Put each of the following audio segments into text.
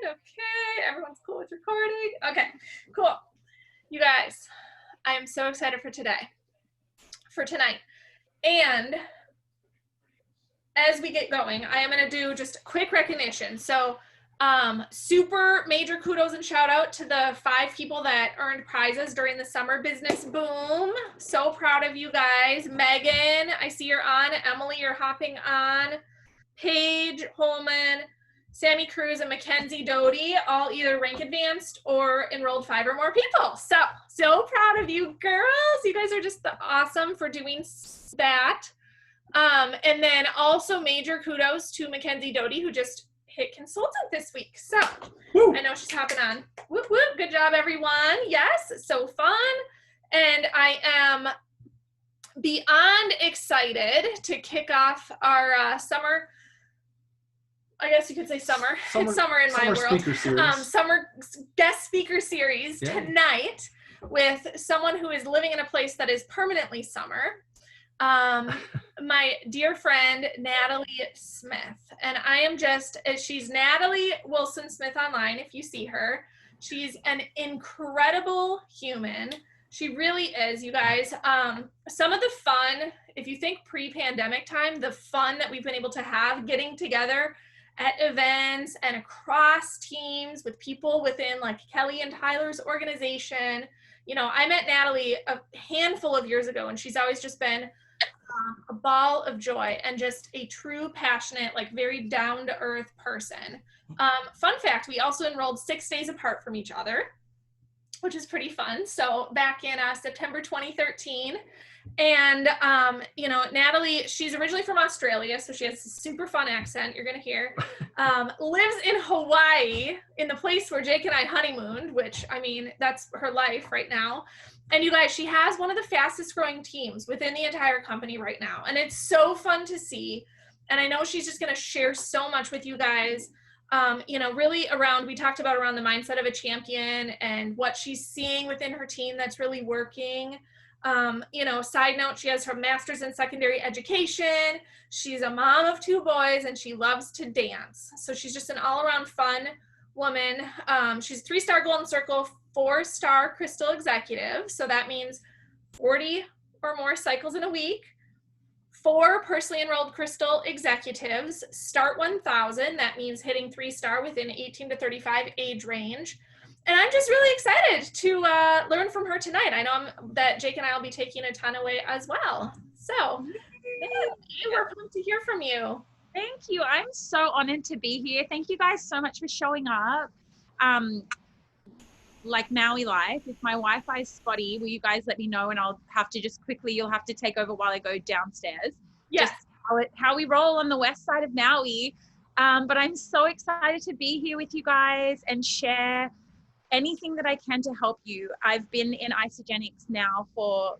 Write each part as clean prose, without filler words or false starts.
Okay, everyone's cool with recording. Okay, cool. You guys, I am so excited for tonight. And as we get going, I am going to do just a quick recognition. So, super major kudos and shout out to the 5 people that earned prizes during the summer business boom. So proud of you guys. Megan, I see you're on. Emily, you're hopping on. Paige Holman, Sammy Cruz, and Mackenzie Doty all either rank advanced or enrolled 5 or more people. So proud of you girls. You guys are just awesome for doing that. And then also major kudos to Mackenzie Doty, who just hit consultant this week. So woo. I know she's hopping on. Whoop, whoop. Good job, everyone. Yes, so fun. And I am beyond excited to kick off our summer, I guess you could say summer. It's summer in my world. Summer guest speaker series tonight with someone who is living in a place that is permanently summer. My dear friend, Nathalie Smith. And I am she's Nathalie Wilson Smith online, if you see her. She's an incredible human. She really is, you guys. Some of the fun, if you think pre-pandemic time, the fun that we've been able to have getting together at events and across teams with people within like Kelly and Tyler's organization. You know, I met Nathalie a handful of years ago, and she's always just been a ball of joy and just a true passionate, like very down to earth person. Fun fact, we also enrolled 6 days apart from each other, which is pretty fun. So back in September 2013. And, you know, Nathalie, she's originally from Australia, so she has a super fun accent you're going to hear. Lives in Hawaii, in the place where Jake and I honeymooned, which, I mean, that's her life right now. And you guys, she has one of the fastest growing teams within the entire company right now. And it's so fun to see. And I know she's just going to share so much with you guys. You know, really we talked about around the mindset of a champion and what she's seeing within her team that's really working. You know, side note, she has her master's in secondary education. She's a mom of 2 boys and she loves to dance. So she's just an all-around fun woman. She's 3-star Golden Circle, 4-star Crystal Executive. So that means 40 or more cycles in a week. 4 personally enrolled Crystal Executives, Start 1000. That means hitting 3-star within 18 to 35 age range. And I'm just really excited to learn from her tonight. I know that Jake and I will be taking a ton away as well. So, we're pumped to hear from you. Thank you. I'm so honored to be here. Thank you guys so much for showing up. Like Maui Life, if my Wi-Fi is spotty, will you guys let me know, and I'll have to just quickly, you'll have to take over while I go downstairs. Yes. Just how we roll on the west side of Maui. But I'm so excited to be here with you guys and share anything that I can to help you. I've been in Isogenics now for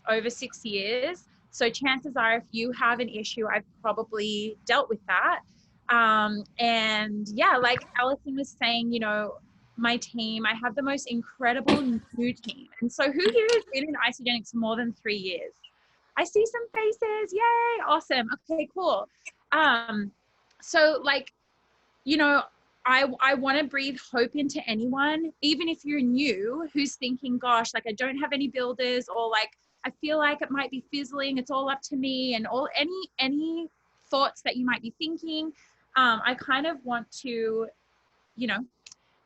over 6 years. So chances are if you have an issue, I've probably dealt with that. And yeah, like Allison was saying, you know, my team, I have the most incredible new team. And so who here has been in Isogenics for more than 3 years? I see some faces. Yay. Awesome. Okay, cool. So like, you know, I want to breathe hope into anyone, even if you're new, who's thinking, gosh, like I don't have any builders, or like, I feel like it might be fizzling. It's all up to me, and any thoughts that you might be thinking. I kind of want to, you know,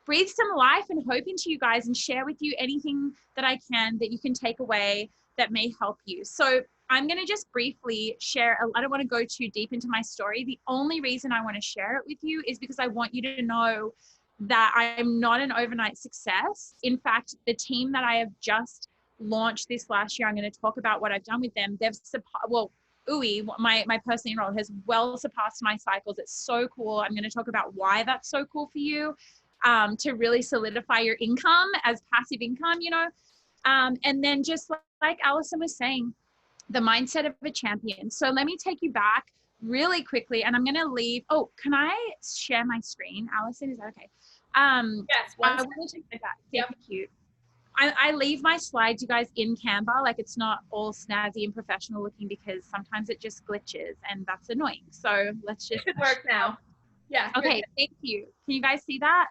breathe some life and hope into you guys and share with you anything that I can that you can take away that may help you. So I'm going to just briefly share, I don't want to go too deep into my story. The only reason I want to share it with you is because I want you to know that I'm not an overnight success. In fact, the team that I have just launched this last year, I'm going to talk about what I've done with them. Uwe, my personally enrolled, has well surpassed my cycles. It's so cool. I'm going to talk about why that's so cool for you, to really solidify your income as passive income, you know. And then just like Allison was saying, the mindset of a champion. So let me take you back really quickly, and I'm going to leave. Oh, can I share my screen, Allison? Is that okay? Yes. I want to take that. Thank you. I leave my slides, you guys, in Canva. Like it's not all snazzy and professional looking because sometimes it just glitches and that's annoying. So let's just. It should work now. Yeah. Okay. Thank you. Can you guys see that?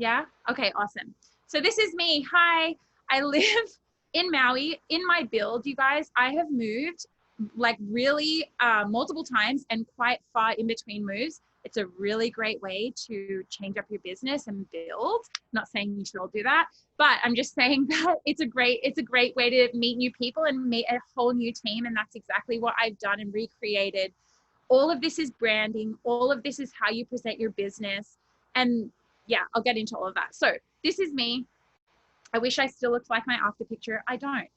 Yeah. Okay. Awesome. So this is me. Hi. I live in Maui. In my build, you guys, I have moved like really multiple times and quite far in between moves. It's a really great way to change up your business and build. Not saying you should all do that, but I'm just saying that it's a great way to meet new people and meet a whole new team. And that's exactly what I've done and recreated. All of this is branding. All of this is how you present your business. And yeah, I'll get into all of that. So this is me. I wish I still looked like my after picture. I don't.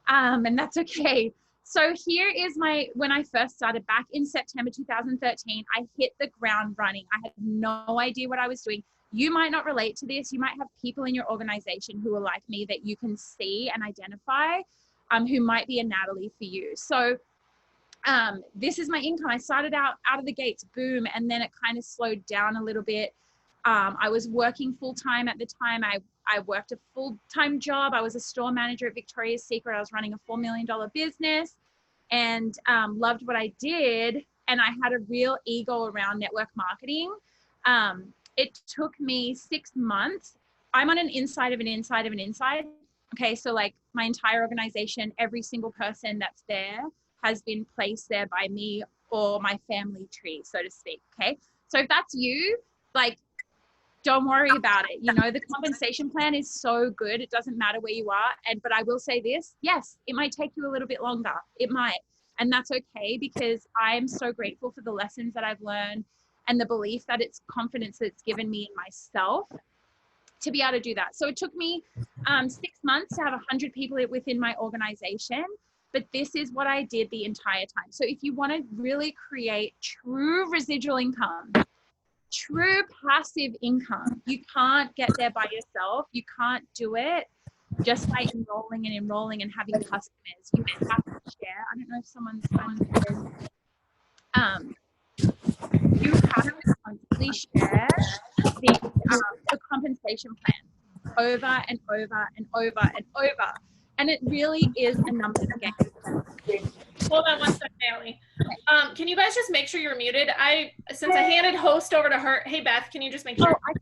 And that's okay. So here is when I first started back in September 2013, I hit the ground running. I had no idea what I was doing. You might not relate to this. You might have people in your organization who are like me that you can see and identify, who might be a Nathalie for you. So this is my income. I started out of the gates, boom, and then it kind of slowed down a little bit. I was working full-time at the time. I worked a full-time job. I was a store manager at Victoria's Secret. I was running a $4 million business and loved what I did. And I had a real ego around network marketing. It took me 6 months. I'm on an inside of an inside of an inside. Okay, so like my entire organization, every single person that's there has been placed there by me or my family tree, so to speak. Okay, so if that's you, like, don't worry about it. You know, the compensation plan is so good. It doesn't matter where you are. But I will say this, yes, it might take you a little bit longer. It might. And that's okay, because I'm so grateful for the lessons that I've learned and the belief that it's confidence that's given me in myself to be able to do that. So it took me 6 months to have 100 people within my organization. But this is what I did the entire time. So if you want to really create true residual income, true passive income, you can't get there by yourself. You can't do it just by enrolling and having customers. You have to share. I don't know if someone's you have to constantly share the compensation plan over and over and over and over. And it really is a numbers game. Hold on one second, Nathalie. Can you guys just make sure you're muted? Since I handed host over to her. Hey, Beth, can you just make sure? Oh,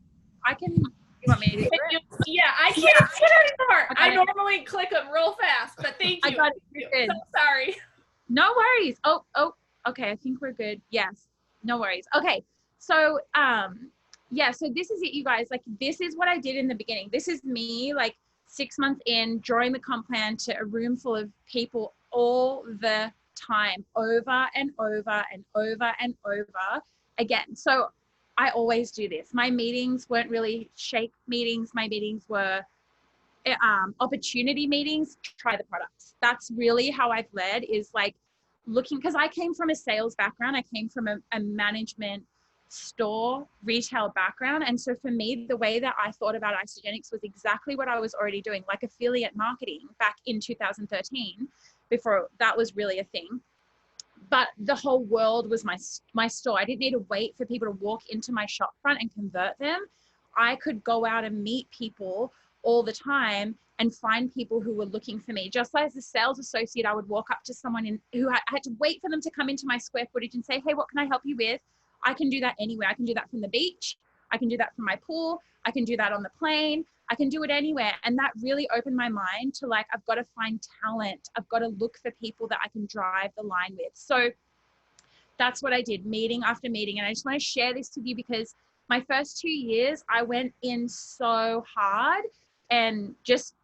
I can. You want me to do it? Yeah, I can't see it anymore. I normally click them real fast, but thank you. I got it. So sorry. No worries. Oh, okay. I think we're good. Yes. No worries. Okay. So, yeah, so this is it, you guys. Like, this is what I did in the beginning. This is me, like, 6 months in, drawing the comp plan to a room full of people all the time, over and over and over and over again. So I always do this. My meetings weren't really shake meetings. My meetings were opportunity meetings. Try the products. That's really how I've led, is like looking, because I came from a sales background. I came from a management store retail background. And so for me, the way that I thought about Isagenix was exactly what I was already doing, like affiliate marketing back in 2013, before that was really a thing. But the whole world was my store. I didn't need to wait for people to walk into my shop front and convert them. I could go out and meet people all the time and find people who were looking for me. Just as a sales associate, I would walk up to someone who I had to wait for them to come into my square footage and say, hey, what can I help you with? I can do that anywhere. I can do that from the beach. I can do that from my pool. I can do that on the plane. I can do it anywhere. And that really opened my mind to, like, I've got to find talent. I've got to look for people that I can drive the line with. So that's what I did, meeting after meeting. And I just want to share this with you because my first 2 years, I went in so hard and just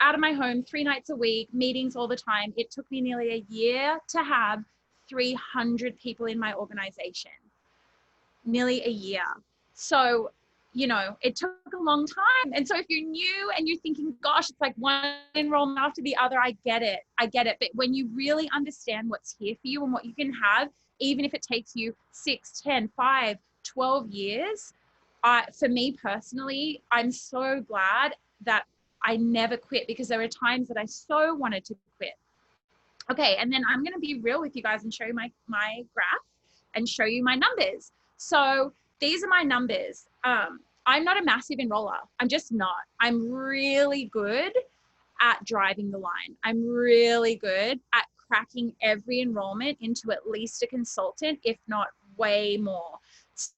out of my home 3 nights a week, meetings all the time. It took me nearly a year to have 300 people in my organization. Nearly a year. So, you know, it took a long time. And so if you're new and you're thinking, gosh, it's like one enrollment after the other, I get it. But when you really understand what's here for you and what you can have, even if it takes you 6, 10, 5, 12 years, for me personally, I'm so glad that I never quit, because there were times that I so wanted to quit. Okay, and then I'm going to be real with you guys and show you my graph and show you my numbers. So these are my numbers. I'm not a massive enroller. I'm just not. I'm really good at driving the line. I'm really good at cracking every enrollment into at least a consultant, if not way more.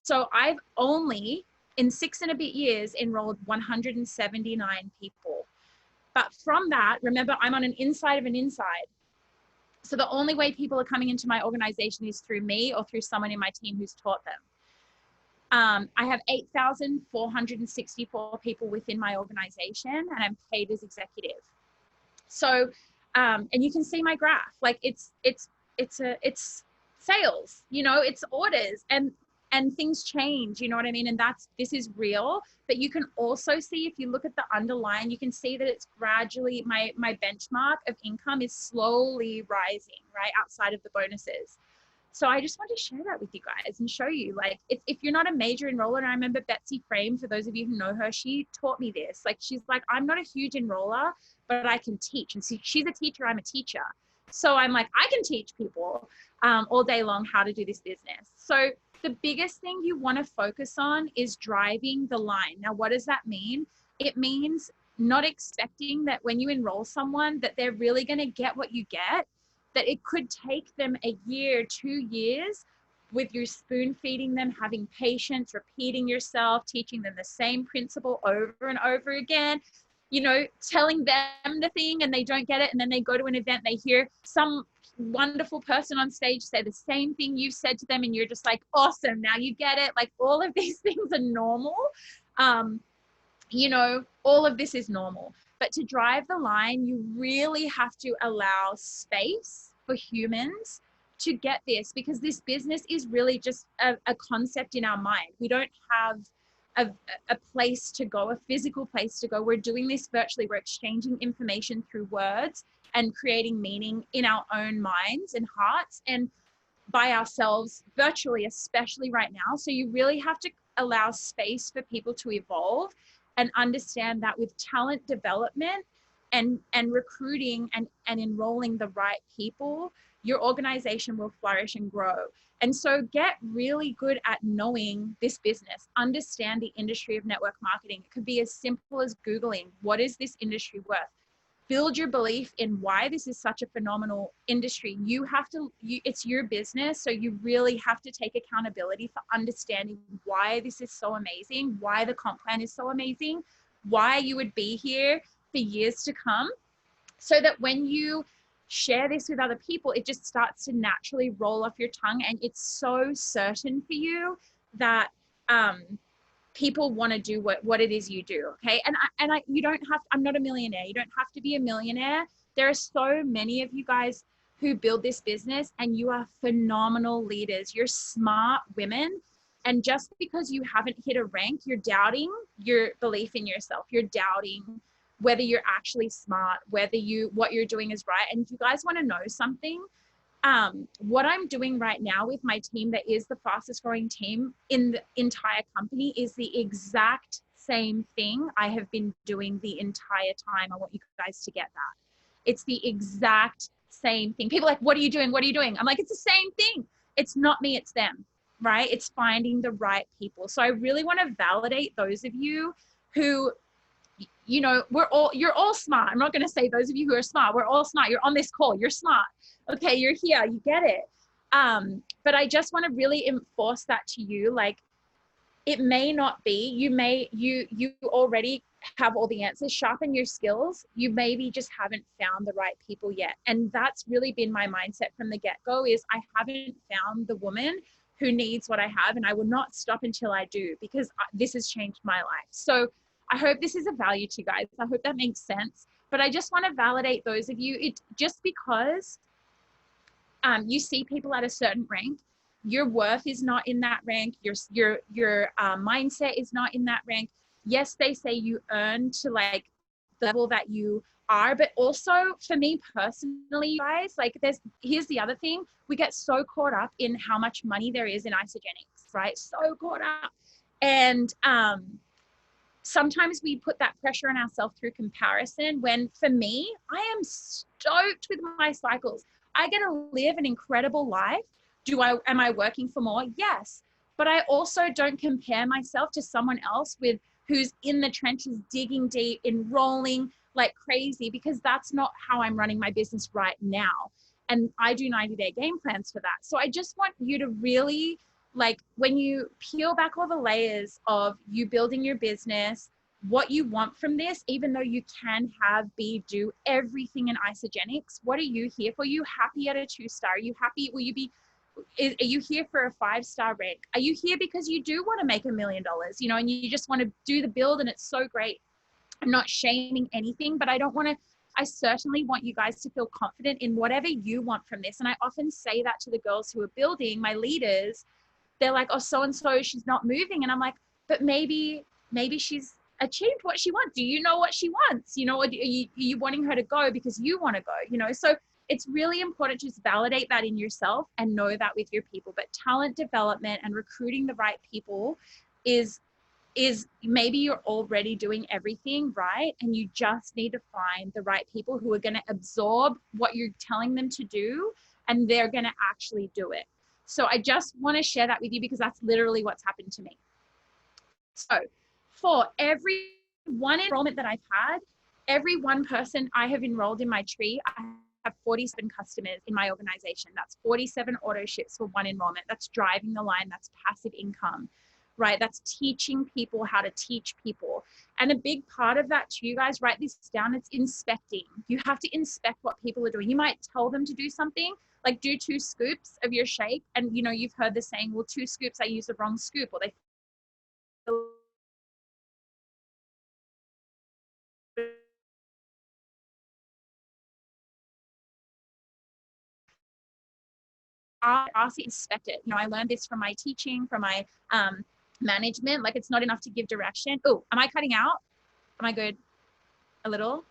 So I've only in 6 and a bit years, enrolled 179 people. But from that, remember, I'm on an inside of an inside. So the only way people are coming into my organization is through me or through someone in my team who's taught them. I have 8,464 people within my organization, and I'm paid as executive. So, and you can see my graph, like it's sales, you know, it's orders, and things change, you know what I mean? And this is real, but you can also see, if you look at the underlying, you can see that it's gradually, my benchmark of income is slowly rising, right? Outside of the bonuses. So I just want to share that with you guys and show you, like, if you're not a major enroller, and I remember Betsy Frame, for those of you who know her, she taught me this. Like, she's like, I'm not a huge enroller, but I can teach. And so she's a teacher, I'm a teacher. So I'm like, I can teach people all day long how to do this business. So the biggest thing you want to focus on is driving the line. Now, what does that mean? It means not expecting that when you enroll someone that they're really going to get what you get, that it could take them a year, 2 years with you spoon feeding them, having patience, repeating yourself, teaching them the same principle over and over again, you know, telling them the thing and they don't get it. And then they go to an event, they hear some wonderful person on stage say the same thing you've said to them, and you're just like, awesome, now you get it. Like, all of these things are normal. You know, all of this is normal. But to drive the line, you really have to allow space for humans to get this, because this business is really just a concept in our mind. We don't have a place to go, a physical place to go. We're doing this virtually. We're exchanging information through words and creating meaning in our own minds and hearts and by ourselves virtually, especially right now. So you really have to allow space for people to evolve and understand that with talent development and recruiting and enrolling the right people, your organization will flourish and grow. And so get really good at knowing this business, understand the industry of network marketing. It could be as simple as Googling, what is this industry worth? Build your belief in why this is such a phenomenal industry. You have to, it's your business, so you really have to take accountability for understanding why this is so amazing, why the comp plan is so amazing, why you would be here for years to come, so that when you share this with other people, it just starts to naturally roll off your tongue, and it's so certain for you that people want to do what it is you do. Okay. And you don't have, I'm not a millionaire. You don't have to be a millionaire. There are so many of you guys who build this business, and you are phenomenal leaders. You're smart women. And just because you haven't hit a rank, you're doubting your belief in yourself. You're doubting whether you're actually smart, whether what you're doing is right. And if you guys want to know something, what I'm doing right now with my team, that is the fastest growing team in the entire company, is the exact same thing I have been doing the entire time. I want you guys to get that. It's the exact same thing. People are like, what are you doing? What are you doing? I'm like, it's the same thing. It's not me, it's them, right? It's finding the right people. So I really want to validate those of you who, you know, you're all smart. I'm not going to say those of you who are smart. We're all smart. You're on this call. You're smart. Okay, you're here. You get it. But I just want to really enforce that to you. Like, it may not be, you already have all the answers. Sharpen your skills. You maybe just haven't found the right people yet. And that's really been my mindset from the get-go, is I haven't found the woman who needs what I have, and I will not stop until I do, because this has changed my life. So I hope this is of value to you guys. I hope that makes sense. But I just want to validate those of you. Just because you see people at a certain rank, your worth is not in that rank. Your mindset is not in that rank. Yes, they say you earn to like the level that you are, but also for me personally, guys, like here's the other thing. We get so caught up in how much money there is in Isogenics, right? So caught up. And sometimes we put that pressure on ourselves through comparison, when for me, I am stoked with my cycles. I get to live an incredible life. Am I working for more? Yes. But I also don't compare myself to someone else who's in the trenches, digging deep, enrolling like crazy, because that's not how I'm running my business right now. And I do 90-day game plans for that. So I just want you to really like when you peel back all the layers of you building your business, what you want from this, even though you can have, be, do everything in Isogenics, what are you here for? Are you happy at a 2-star? Are you happy? Will you be, are you here for a 5-star rank? Are you here because you do want to make $1 million, you know, and you just want to do the build and it's so great? I'm not shaming anything, but I certainly want you guys to feel confident in whatever you want from this. And I often say that to the girls who are building, my leaders. They're like, oh, so-and-so, she's not moving. And I'm like, but maybe she's achieved what she wants. Do you know what she wants? You know, or are you wanting her to go because you want to go, you know? So it's really important to just validate that in yourself and know that with your people. But talent development and recruiting the right people is maybe you're already doing everything right, and you just need to find the right people who are going to absorb what you're telling them to do, and they're going to actually do it. So I just want to share that with you because that's literally what's happened to me. So for every one enrollment that I've had, every one person I have enrolled in my tree, I have 47 customers in my organization. That's 47 auto ships for one enrollment. That's driving the line. That's passive income, right? That's teaching people how to teach people. And a big part of that too, you guys, write this down, it's inspecting. You have to inspect what people are doing. You might tell them to do something, like do 2 scoops of your shake. And you know, you've heard the saying, well, 2 scoops, I use the wrong scoop, or they ask it, inspect it. You know, I learned this from my teaching, from my management. Like, it's not enough to give direction. Oh, am I cutting out? Am I good? A little?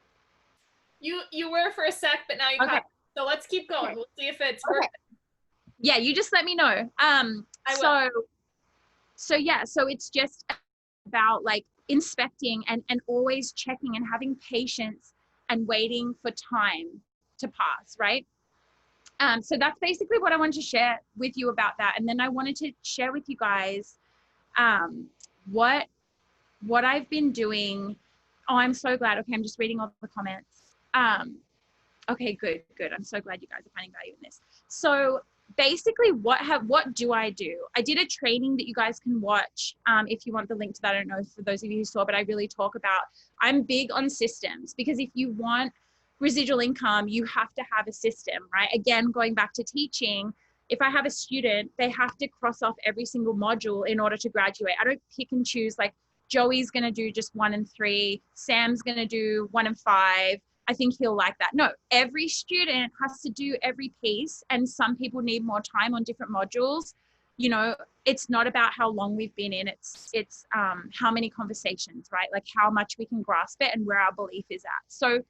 You were for a sec, but now you cut. So let's keep going. Okay. We'll see if it's working. Yeah, you just let me know. So yeah, so it's just about like inspecting and always checking and having patience and waiting for time to pass, right? So that's basically what I wanted to share with you about that. And then I wanted to share with you guys what I've been doing. Oh, I'm so glad. Okay, I'm just reading all the comments. Okay, good. I'm so glad you guys are finding value in this. So basically what do I do? I did a training that you guys can watch if you want the link to that. I don't know for those of you who saw, but I really talk about, I'm big on systems, because if you want residual income, you have to have a system, right? Again, going back to teaching, if I have a student, they have to cross off every single module in order to graduate. I don't pick and choose, like Joey's going to do just 1 and 3, Sam's going to do 1 and 5. I think he'll like that. No, every student has to do every piece, and some people need more time on different modules. You know, it's not about how long we've been in, it's how many conversations, right? Like how much we can grasp it and where our belief is at. So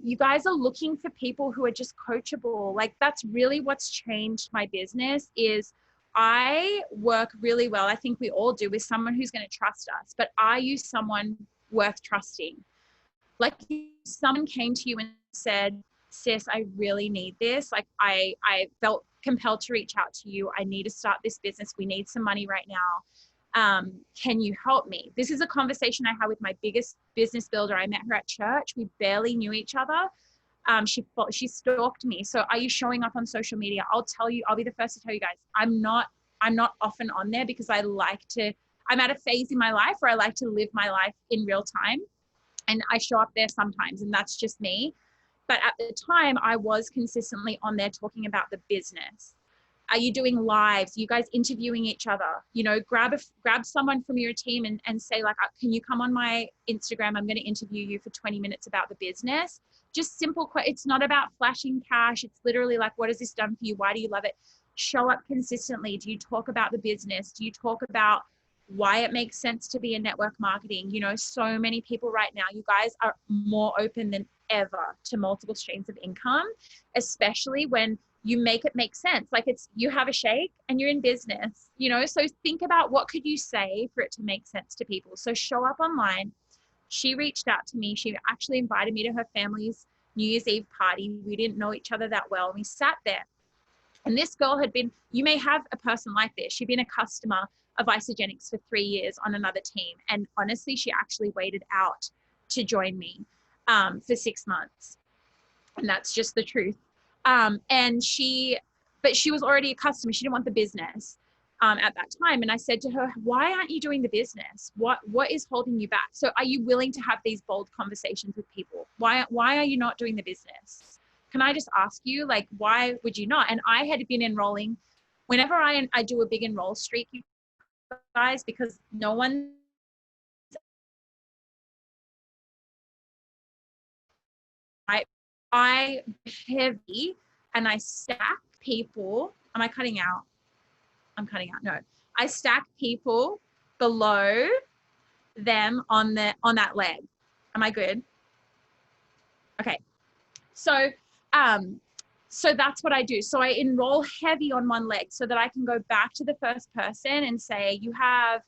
you guys are looking for people who are just coachable. Like that's really what's changed my business. Is I work really well, I think we all do, with someone who's going to trust us, but are you someone worth trusting? Like if someone came to you and said, sis, I really need this. Like I felt compelled to reach out to you. I need to start this business. We need some money right now. Can you help me? This is a conversation I had with my biggest business builder. I met her at church. We barely knew each other. She stalked me. So are you showing up on social media? I'll tell you, I'll be the first to tell you guys, I'm not often on there because I'm at a phase in my life where I like to live my life in real time. And I show up there sometimes, and that's just me. But at the time, I was consistently on there talking about the business. Are you doing lives? Are you guys interviewing each other? You know, grab someone from your team and say like, can you come on my Instagram? I'm going to interview you for 20 minutes about the business. Just simple. It's not about flashing cash. It's literally like, what has this done for you? Why do you love it? Show up consistently. Do you talk about the business? Do you talk about why it makes sense to be in network marketing? You know, so many people right now, you guys are more open than ever to multiple streams of income, especially when you make it make sense. Like you have a shake and you're in business, you know, so think about what could you say for it to make sense to people. So show up online. She reached out to me. She actually invited me to her family's New Year's Eve party. We didn't know each other that well. We sat there. And this girl you may have a person like this. She'd been a customer of Isogenics for 3 years on another team. And honestly, she actually waited out to join me for 6 months. And that's just the truth. And but she was already a customer. She didn't want the business at that time. And I said to her, why aren't you doing the business? What is holding you back? So are you willing to have these bold conversations with people? Why are you not doing the business? Can I just ask you, like, why would you not? And I had been enrolling whenever I do a big enroll streak, you guys, because no one I heavy and I stack people. Am I cutting out? I'm cutting out. No, I stack people below them on that leg. Am I good? Okay. So that's what I do. So I enroll heavy on one leg so that I can go back to the first person and say, you have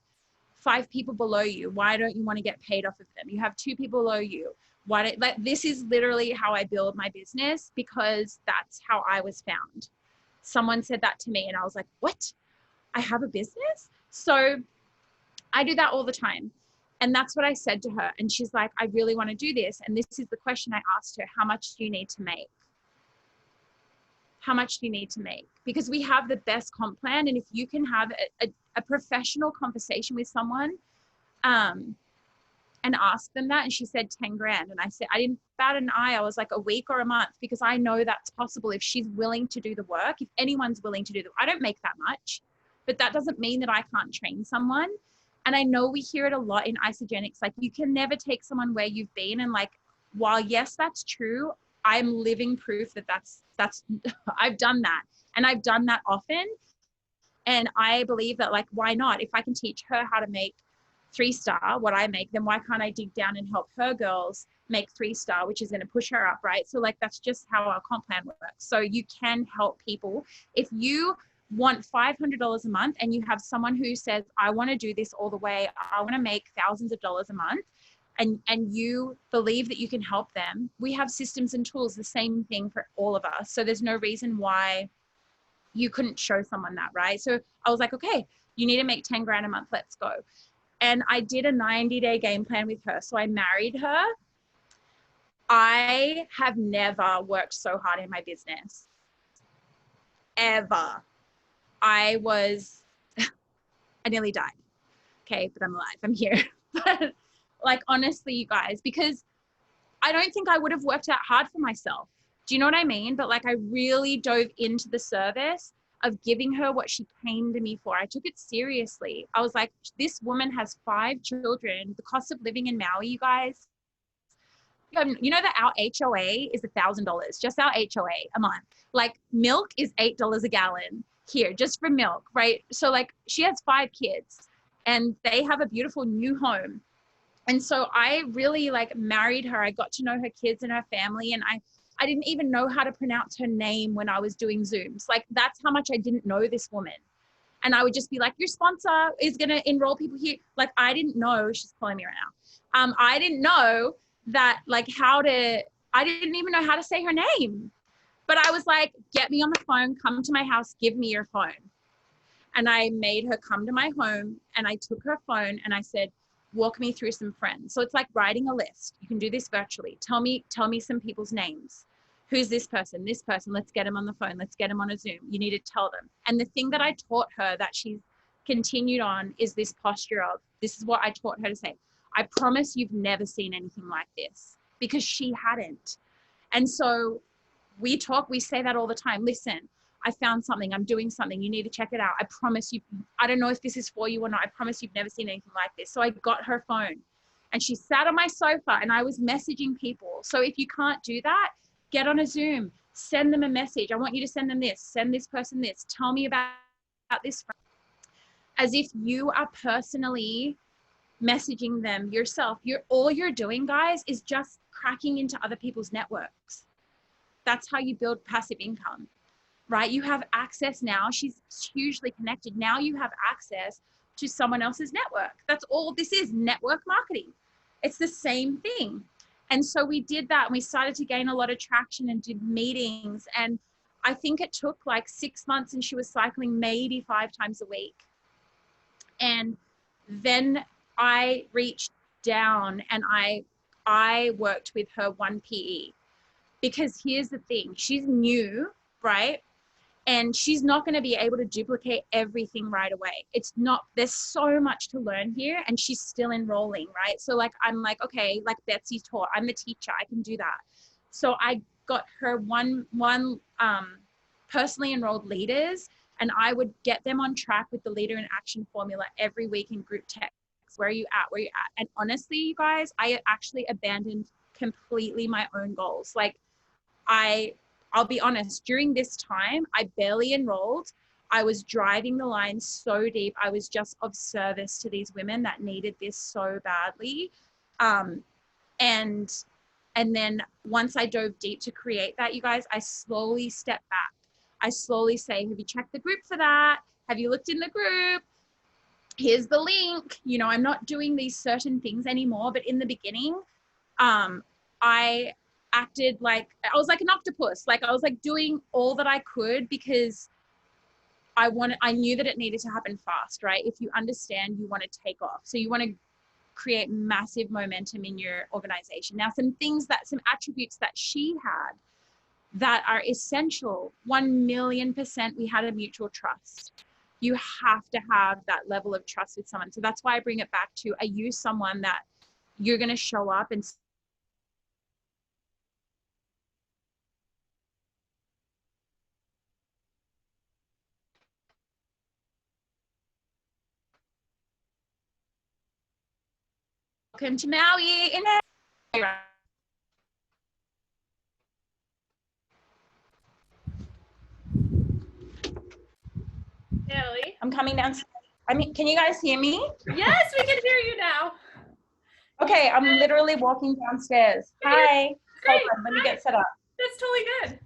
5 people below you. Why don't you want to get paid off of them? You have 2 people below you. This is literally how I build my business, because that's how I was found. Someone said that to me and I was like, what? I have a business? So I do that all the time. And that's what I said to her. And she's like, I really want to do this. And this is the question I asked her: how much do you need to make? How much do you need to make? Because we have the best comp plan. And if you can have a professional conversation with someone and ask them that, and she said 10 grand. And I said, I didn't bat an eye. I was like, a week or a month, because I know that's possible if she's willing to do the work. If anyone's willing to do the, I don't make that much, but that doesn't mean that I can't train someone. And I know we hear it a lot in Isogenics, like, you can never take someone where you've been. And like, while yes, that's true, I'm living proof that that's I've done that, and I've done that often. And I believe that, like, why not? If I can teach her how to make 3-star, what I make, then why can't I dig down and help her girls make 3-star, which is going to push her up, right? So like, that's just how our comp plan works. So you can help people. If you want $500 a month and you have someone who says, I want to do this all the way, I want to make thousands of dollars a month, and you believe that you can help them, we have systems and tools, the same thing for all of us. So there's no reason why you couldn't show someone that, right? So I was like, okay, you need to make 10 grand a month, let's go. And I did a 90-day game plan with her. So I married her. I have never worked so hard in my business, ever. I nearly died. Okay, but I'm alive, I'm here. But like, honestly, you guys, because I don't think I would have worked out hard for myself. Do you know what I mean? But like, I really dove into the service of giving her what she came to me for. I took it seriously. I was like, this woman has 5 children. The cost of living in Maui, you guys, you know that our HOA is $1,000, just our HOA a month. Like, milk is $8 a gallon here just for milk, right? So like, she has 5 kids and they have a beautiful new home. And so I really like married her. I got to know her kids and her family. And I didn't even know how to pronounce her name when I was doing Zooms. Like, that's how much I didn't know this woman. And I would just be like, your sponsor is going to enroll people here. Like, I didn't know, she's calling me right now. I didn't know that, like, I didn't even know how to say her name. But I was like, get me on the phone, come to my house, give me your phone. And I made her come to my home, and I took her phone and I said, walk me through some friends. So it's like writing a list. You can do this virtually. Tell me some people's names. Who's this person? This person. Let's get them on the phone. Let's get them on a Zoom. You need to tell them. And the thing that I taught her that she's continued on is this posture of, this is what I taught her to say: I promise you've never seen anything like this, because she hadn't. And so we say that all the time. Listen, I found something, I'm doing something, you need to check it out. I promise you, I don't know if this is for you or not. I promise you've never seen anything like this. So I got her phone and she sat on my sofa and I was messaging people. So if you can't do that, get on a Zoom, send them a message. I want you to send them this, send this person this, tell me about this. As if you are personally messaging them yourself. All you're doing, guys, is just cracking into other people's networks. That's how you build passive income. Right? You have access now. She's hugely connected. Now you have access to someone else's network. That's all this is, network marketing. It's the same thing. And so we did that and we started to gain a lot of traction and did meetings. And I think it took like 6 months and she was cycling maybe 5 times a week. And then I reached down and I worked with her 1 PE, because here's the thing, she's new, right? and she's not going to be able to duplicate everything right away. It's not, there's so much to learn here, and she's still enrolling, right? So like, I'm like, okay, like Betsy taught, I'm the teacher, I can do that. So I got her one personally enrolled leaders, and I would get them on track with the leader in action formula every week in group text. Where are you at? Where are you at? And honestly, you guys, I actually abandoned completely my own goals. Like I'll be honest, during this time, I barely enrolled. I was driving the line so deep. I was just of service to these women that needed this so badly. And then once I dove deep to create that, you guys, I slowly step back. I slowly say, have you checked the group for that? Have you looked in the group? Here's the link. You know, I'm not doing these certain things anymore. But in the beginning, I acted like, I was like an octopus. Like I was like doing all that I could because I knew that it needed to happen fast, right? If you understand, you want to take off. So you want to create massive momentum in your organization. Now, some attributes that she had that are essential, 1,000,000%, we had a mutual trust. You have to have that level of trust with someone. So that's why I bring it back to, are you someone that you're going to show up and welcome to Maui in Nathalie? I'm coming down. I mean, can you guys hear me? Yes, we can hear you now. Okay, I'm literally walking downstairs. Hi. Great. Hold on, let me get set up. That's totally good.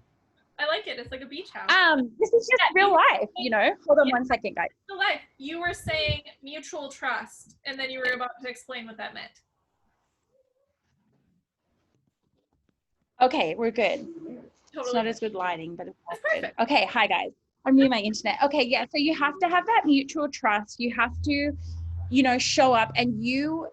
I like it. It's like a beach house. This is just real life, you know. Hold on one second, guys. Real life. You were saying mutual trust, and then you were about to explain what that meant. Okay, we're good. Totally. It's not as good lighting, but it's perfect. Okay, hi guys. I'm near my internet. Okay, yeah, so you have to have that mutual trust. You have to, you know, show up, and your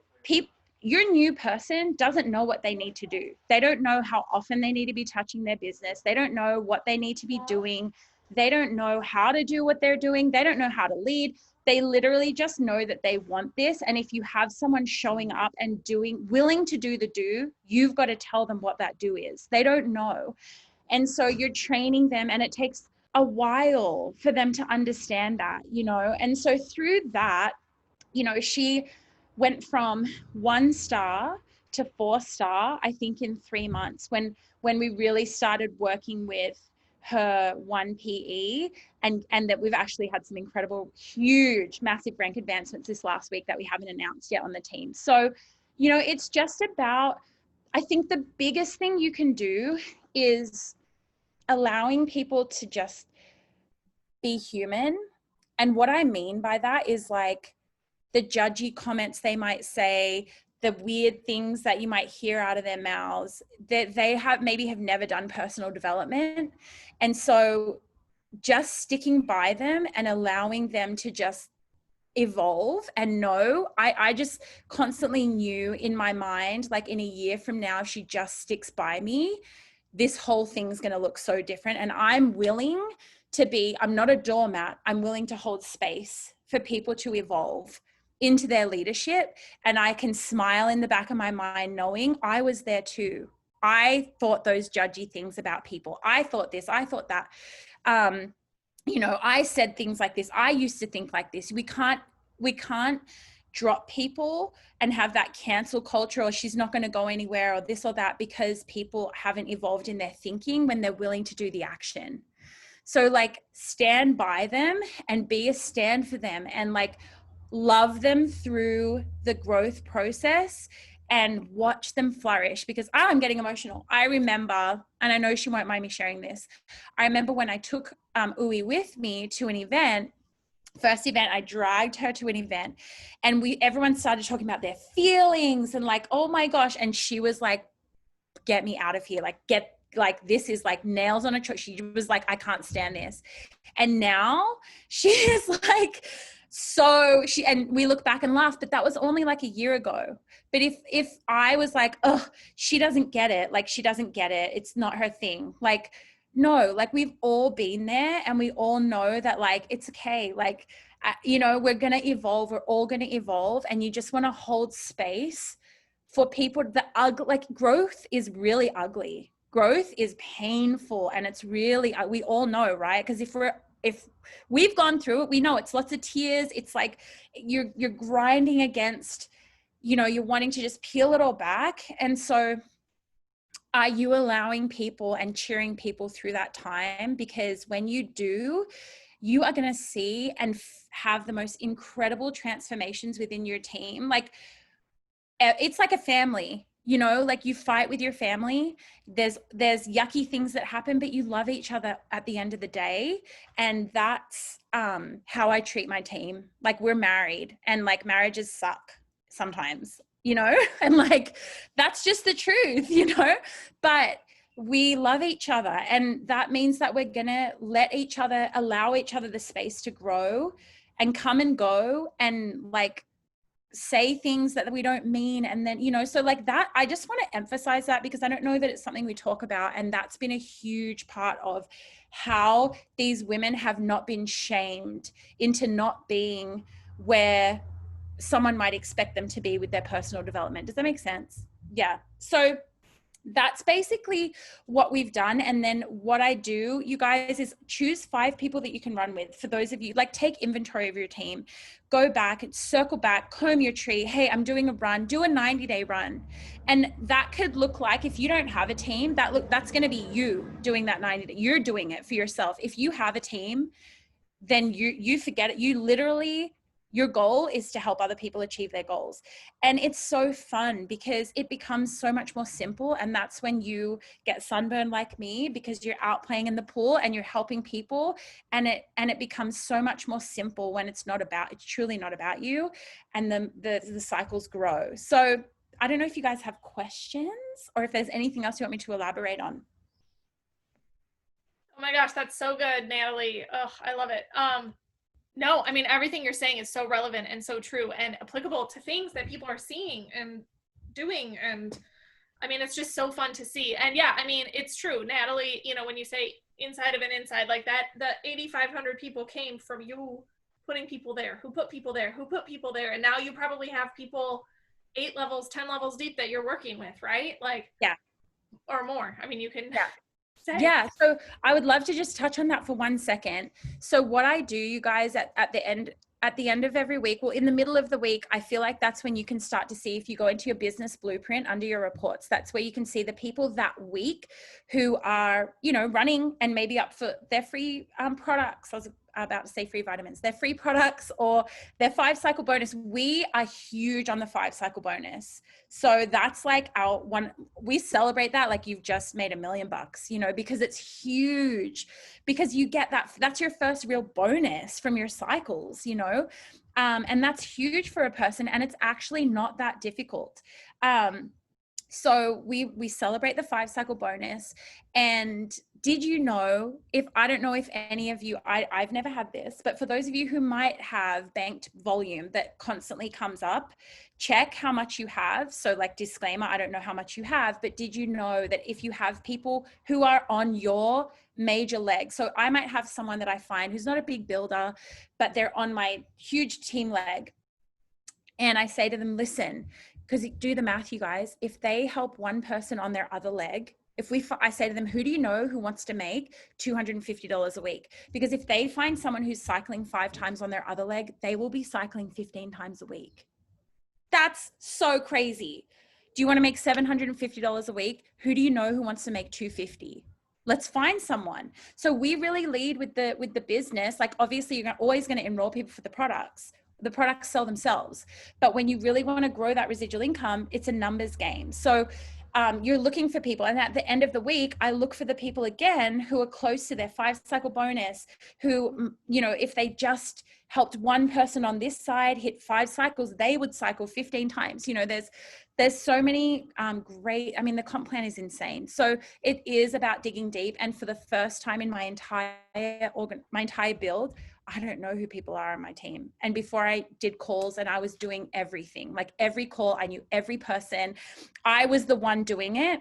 new person doesn't know what they need to do. They don't know how often they need to be touching their business. They don't know what they need to be doing. They don't know how to do what they're doing. They don't know how to lead. They literally just know that they want this. And if you have someone showing up and willing to do the do, you've got to tell them what that do is. They don't know. And so you're training them, and it takes a while for them to understand that, you know. And so through that, you know, she went from 1 star to 4 star, I think in 3 months, when we really started working with her 1 PE, and that we've actually had some incredible, huge, massive rank advancements this last week that we haven't announced yet on the team. So, you know, it's just about, I think the biggest thing you can do is allowing people to just be human. And what I mean by that is like the judgy comments they might say, the weird things that you might hear out of their mouths, that they have never done personal development. And so just sticking by them and allowing them to just evolve and know, I just constantly knew in my mind, like in a year from now, if she just sticks by me, this whole thing's going to look so different. And I'm willing to I'm not a doormat. I'm willing to hold space for people to evolve into their leadership. And I can smile in the back of my mind knowing I was there too. I thought those judgy things about people. I thought this, I thought that. You know, I said things like this. I used to think like this. We can't drop people and have that cancel culture, or she's not going to go anywhere, or this or that, because people haven't evolved in their thinking when they're willing to do the action. So like stand by them and be a stand for them, and like love them through the growth process and watch them flourish, because I'm getting emotional. I remember, and I know she won't mind me sharing this, I remember when I took Uwe with me to an event, first event, I dragged her to an event, and everyone started talking about their feelings and like, oh my gosh. And she was like, get me out of here. This is like nails on a chalk. She was like, I can't stand this. And now she is like, and we look back and laugh, but that was only like a year ago. But if I was like, oh, she doesn't get it. Like, she doesn't get it. It's not her thing. Like, No, like we've all been there and we all know that like, it's okay. Like, you know, we're going to evolve. We're all going to evolve. And you just want to hold space for people. Like growth is really ugly. Growth is painful and it's really, we all know, right? Because if we've gone through it, we know it's lots of tears. It's like you're grinding against, you know, you're wanting to just peel it all back. And so are you allowing people and cheering people through that time? Because when you do, you are going to see and have the most incredible transformations within your team. Like it's like a family, you know, like you fight with your family. There's yucky things that happen, but you love each other at the end of the day. And that's how I treat my team. Like we're married and like marriages suck sometimes, you know, and like, that's just the truth, you know, but we love each other. And that means that we're going to allow each other the space to grow and come and go and like say things that we don't mean. And then, you know, so like that, I just want to emphasize that because I don't know that it's something we talk about. And that's been a huge part of how these women have not been shamed into not being where someone might expect them to be with their personal development. Does that make sense? Yeah. So that's basically what we've done. And then what I do, you guys, is choose 5 people that you can run with. For those of you, like take inventory of your team, go back and circle back, comb your tree. Hey, I'm doing a run, do a 90-day run. And that could look like, if you don't have a team, that's going to be you doing that 90-day. You're doing it for yourself. If you have a team, then you forget it. You literally, your goal is to help other people achieve their goals. And it's so fun because it becomes so much more simple. And that's when you get sunburned like me, because you're out playing in the pool and you're helping people. And it becomes so much more simple when it's truly not about you. And the cycles grow. So I don't know if you guys have questions or if there's anything else you want me to elaborate on. Oh my gosh, that's so good, Natalie. Oh, I love it. No, I mean, everything you're saying is so relevant and so true and applicable to things that people are seeing and doing. And I mean, it's just so fun to see. And yeah, I mean, it's true, Natalie, you know, when you say inside of an inside like that, the 8,500 people came from you putting people there, who put people there, who put people there. And now you probably have people 8 levels, 10 levels deep that you're working with, right? Like, yeah, or more. I mean, you can say. Yeah. So I would love to just touch on that for 1 second. So what I do, you guys, at the end of every week, well, in the middle of the week, I feel like that's when you can start to see, if you go into your business blueprint under your reports, that's where you can see the people that week who are, you know, running and maybe up for their free products. I was about to say free vitamins, their free products or their 5-cycle bonus. We are huge on the 5-cycle bonus. So that's like our one, we celebrate that like you've just made $1 million, you know, because it's huge, because you get that's your first real bonus from your cycles, you know, and that's huge for a person. And it's actually not that difficult. So we celebrate the 5-cycle bonus. And did you know, I don't know if any of you, I've never had this, but for those of you who might have banked volume that constantly comes up, check how much you have. So like disclaimer, I don't know how much you have, but did you know that if you have people who are on your major leg, so I might have someone that I find who's not a big builder, but they're on my huge team leg. And I say to them, listen, because do the math, you guys, if they help one person on their other leg, I say to them, who do you know who wants to make $250 a week? Because if they find someone who's cycling 5 times on their other leg, they will be cycling 15 times a week. That's so crazy. Do you want to make $750 a week? Who do you know who wants to make $250? Let's find someone. So we really lead with the business. Like obviously you're always going to enroll people for the products. The products sell themselves. But when you really want to grow that residual income, it's a numbers game. So you're looking for people. And at the end of the week, I look for the people again who are close to their 5-cycle bonus, who, you know, if they just helped one person on this side hit 5 cycles, they would cycle 15 times. You know, there's so many great, I mean, the comp plan is insane. So it is about digging deep. And for the first time in my entire build, I don't know who people are on my team. And before I did calls and I was doing everything, like every call, I knew every person. I was the one doing it.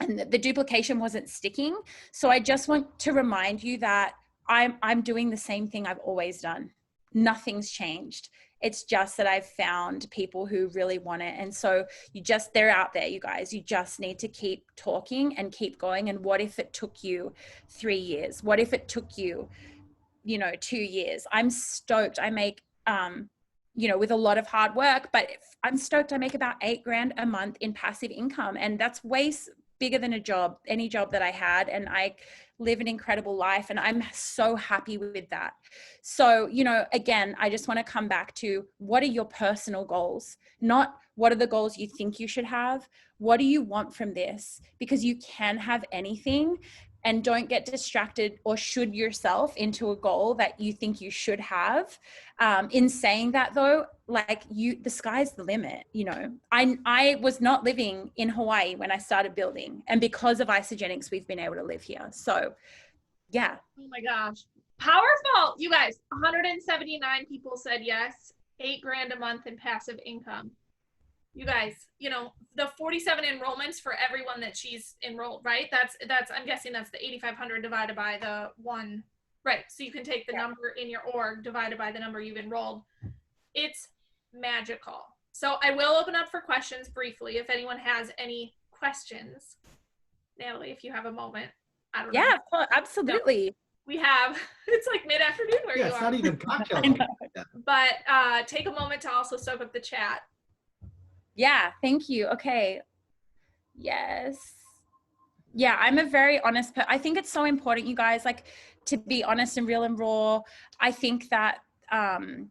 and the duplication wasn't sticking. So I just want to remind you that I'm doing the same thing I've always done. Nothing's changed. It's just that I've found people who really want it. And so they're out there, you guys. You just need to keep talking and keep going. And what if it took you 3 years? What if it took you, 2 years? I'm stoked. I make, with a lot of hard work, but I'm stoked I make about $8,000 a month in passive income. And that's way bigger than any job that I had. And I live an incredible life, and I'm so happy with that. So, again, I just want to come back to, what are your personal goals? Not what are the goals you think you should have? What do you want from this? Because you can have anything. And don't get distracted or should yourself into a goal that you think you should have. In saying that though, the sky's the limit. I was not living in Hawaii when I started building, and because of Isogenics, we've been able to live here. So yeah. Oh my gosh. Powerful. You guys, 179 people said yes. $8,000 a month in passive income. You guys, the 47 enrollments for everyone that she's enrolled, right? That's I'm guessing that's the 8,500 divided by the 1, right? So you can take the number in your org divided by the number you've enrolled. It's magical. So I will open up for questions briefly if anyone has any questions. Natalie, if you have a moment. I don't know. Yeah, absolutely. No, we have, it's like mid-afternoon where you are. Yeah, it's not even cocktail. But take a moment to also soak up the chat. Yeah, thank you. Okay. Yes. Yeah, I'm a very honest I think it's so important, you guys, to be honest and real and raw. I think that, I'm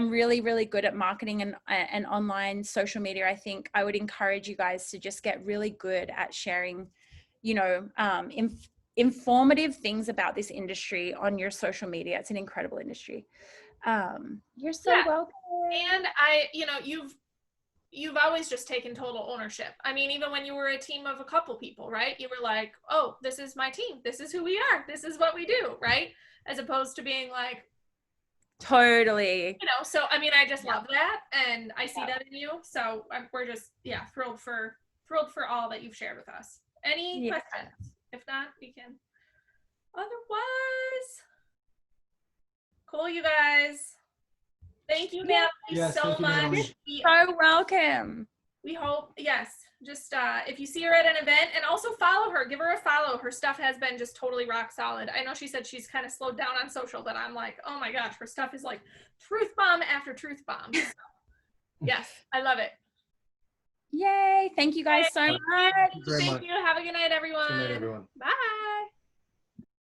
really, really good at marketing and online social media. I think I would encourage you guys to just get really good at sharing, informative things about this industry on your social media. It's an incredible industry. You're so welcome. And you've always just taken total ownership. I mean, even when you were a team of a couple people, right? You were like, oh, this is my team. This is who we are. This is what we do, right? As opposed to being like. Totally. So, I mean, I just love that. And I see that in you. So we're just, thrilled for all that you've shared with us. Any questions? If not, we can. Otherwise, cool, you guys. Thank you, Nathalie, so much. So welcome. We hope, just if you see her at an event, and also follow her, give her a follow. Her stuff has been just totally rock solid. I know she said she's kind of slowed down on social, but I'm like, oh my gosh, her stuff is like truth bomb after truth bomb. So, yes, I love it. Yay. Thank you guys so much. Thank you. Have a good night, everyone. Good night, everyone. Bye.